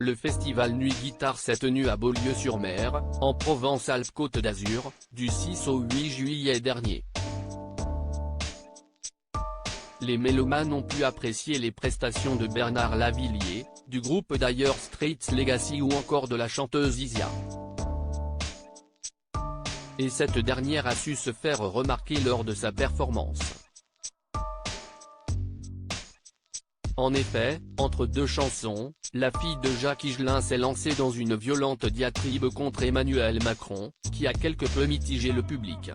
Le festival Nuit Guitare s'est tenu à Beaulieu-sur-Mer, en Provence-Alpes-Côte d'Azur, du 6 au 8 juillet dernier. Les mélomanes ont pu apprécier les prestations de Bernard Lavilliers, du groupe Dire Straits Legacy ou encore de la chanteuse Isia. Et cette dernière a su se faire remarquer lors de sa performance. En effet, entre deux chansons, la fille de Jacques Higelin s'est lancée dans une violente diatribe contre Emmanuel Macron, qui a quelque peu mitigé le public.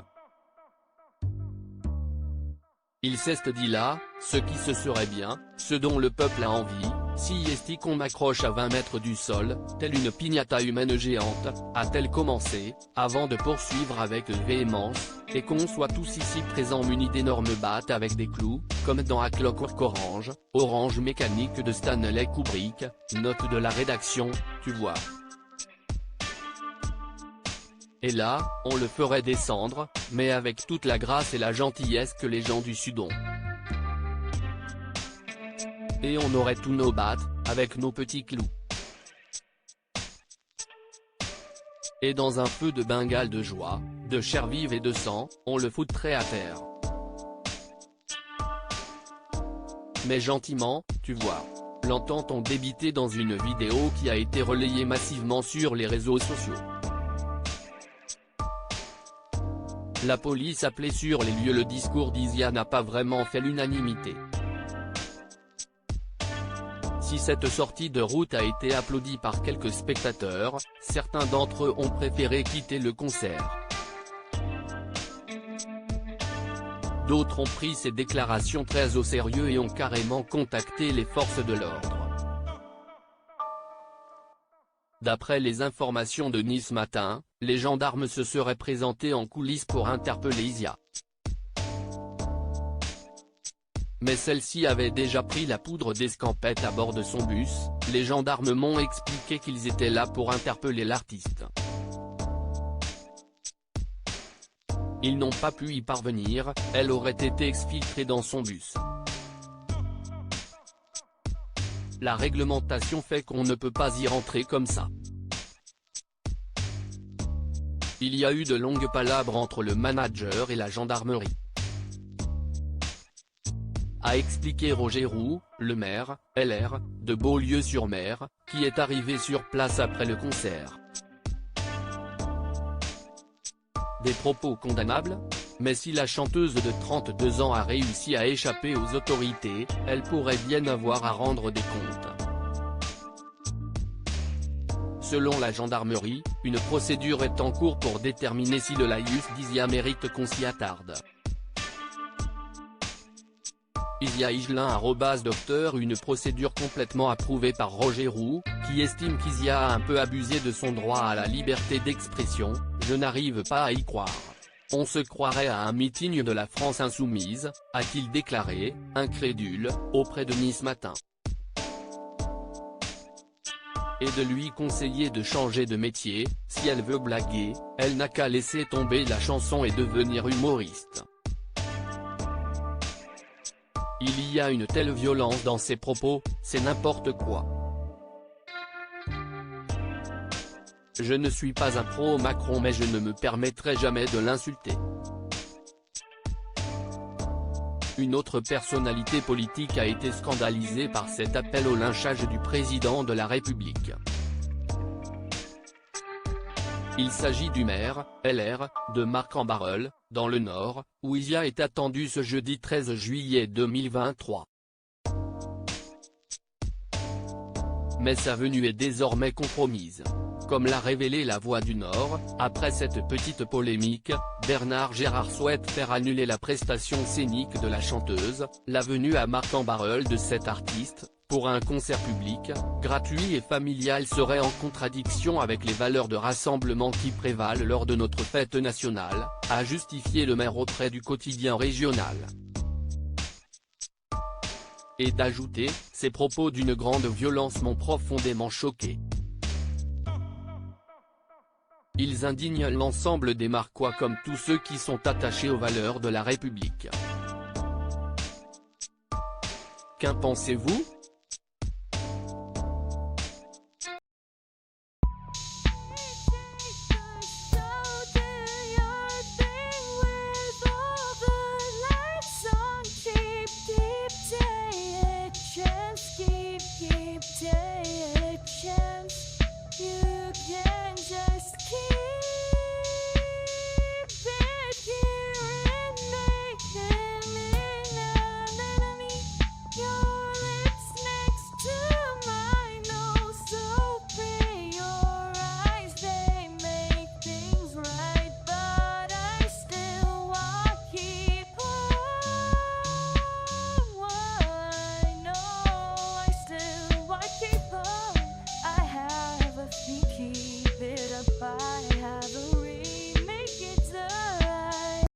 Il s'est dit là, ce qui se serait bien, ce dont le peuple a envie, si est-ce qu'on m'accroche à 20 mètres du sol, telle une piñata humaine géante, a-t-elle commencé, avant de poursuivre avec véhémence, et qu'on soit tous ici présents munis d'énormes battes avec des clous, comme dans A Clockwork Orange, Orange Mécanique de Stanley Kubrick, note de la rédaction, tu vois. Et là, on le ferait descendre, mais avec toute la grâce et la gentillesse que les gens du Sud ont. Et on aurait tous nos battes, avec nos petits clous. Et dans un feu de Bengale de joie, de chair vive et de sang, on le foutrait à terre. Mais gentiment, tu vois. L'entend-on débiter dans une vidéo qui a été relayée massivement sur les réseaux sociaux. La police appelée sur les lieux. Le discours d'Isia n'a pas vraiment fait l'unanimité. Si cette sortie de route a été applaudie par quelques spectateurs, certains d'entre eux ont préféré quitter le concert. D'autres ont pris ces déclarations très au sérieux et ont carrément contacté les forces de l'ordre. D'après les informations de Nice Matin, les gendarmes se seraient présentés en coulisses pour interpeller Isia. Mais celle-ci avait déjà pris la poudre d'escampette à bord de son bus, les gendarmes m'ont expliqué qu'ils étaient là pour interpeller l'artiste. Ils n'ont pas pu y parvenir, elle aurait été exfiltrée dans son bus. La réglementation fait qu'on ne peut pas y rentrer comme ça. Il y a eu de longues palabres entre le manager et la gendarmerie. A expliqué Roger Roux, le maire, LR, de Beaulieu-sur-Mer, qui est arrivé sur place après le concert. Des propos condamnables ? Mais si la chanteuse de 32 ans a réussi à échapper aux autorités, elle pourrait bien avoir à rendre des comptes. Selon la gendarmerie, une procédure est en cours pour déterminer si le laïus d'Isia mérite qu'on s'y attarde. Isia Higelin @docteur une procédure complètement approuvée par Roger Roux, qui estime qu'Isia a un peu abusé de son droit à la liberté d'expression, je n'arrive pas à y croire. On se croirait à un meeting de la France insoumise, a-t-il déclaré, incrédule, auprès de Nice Matin. Et de lui conseiller de changer de métier, si elle veut blaguer, elle n'a qu'à laisser tomber la chanson et devenir humoriste. Il y a une telle violence dans ses propos, c'est n'importe quoi. Je ne suis pas un pro-Macron mais je ne me permettrai jamais de l'insulter. Une autre personnalité politique a été scandalisée par cet appel au lynchage du président de la République. Il s'agit du maire, LR, de Marcq-en-Barœul, dans le Nord, où Isia est attendue ce jeudi 13 juillet 2023. Mais sa venue est désormais compromise. Comme l'a révélé La Voix du Nord, après cette petite polémique, Bernard Gérard souhaite faire annuler la prestation scénique de la chanteuse, la venue à Marcq-en-Barœul de cet artiste, pour un concert public, gratuit et familial serait en contradiction avec les valeurs de rassemblement qui prévalent lors de notre fête nationale, a justifié le maire auprès du quotidien régional. Et d'ajouter, ces propos d'une grande violence m'ont profondément choqué. Ils indignent l'ensemble des Marquois comme tous ceux qui sont attachés aux valeurs de la République. Qu'en pensez-vous ?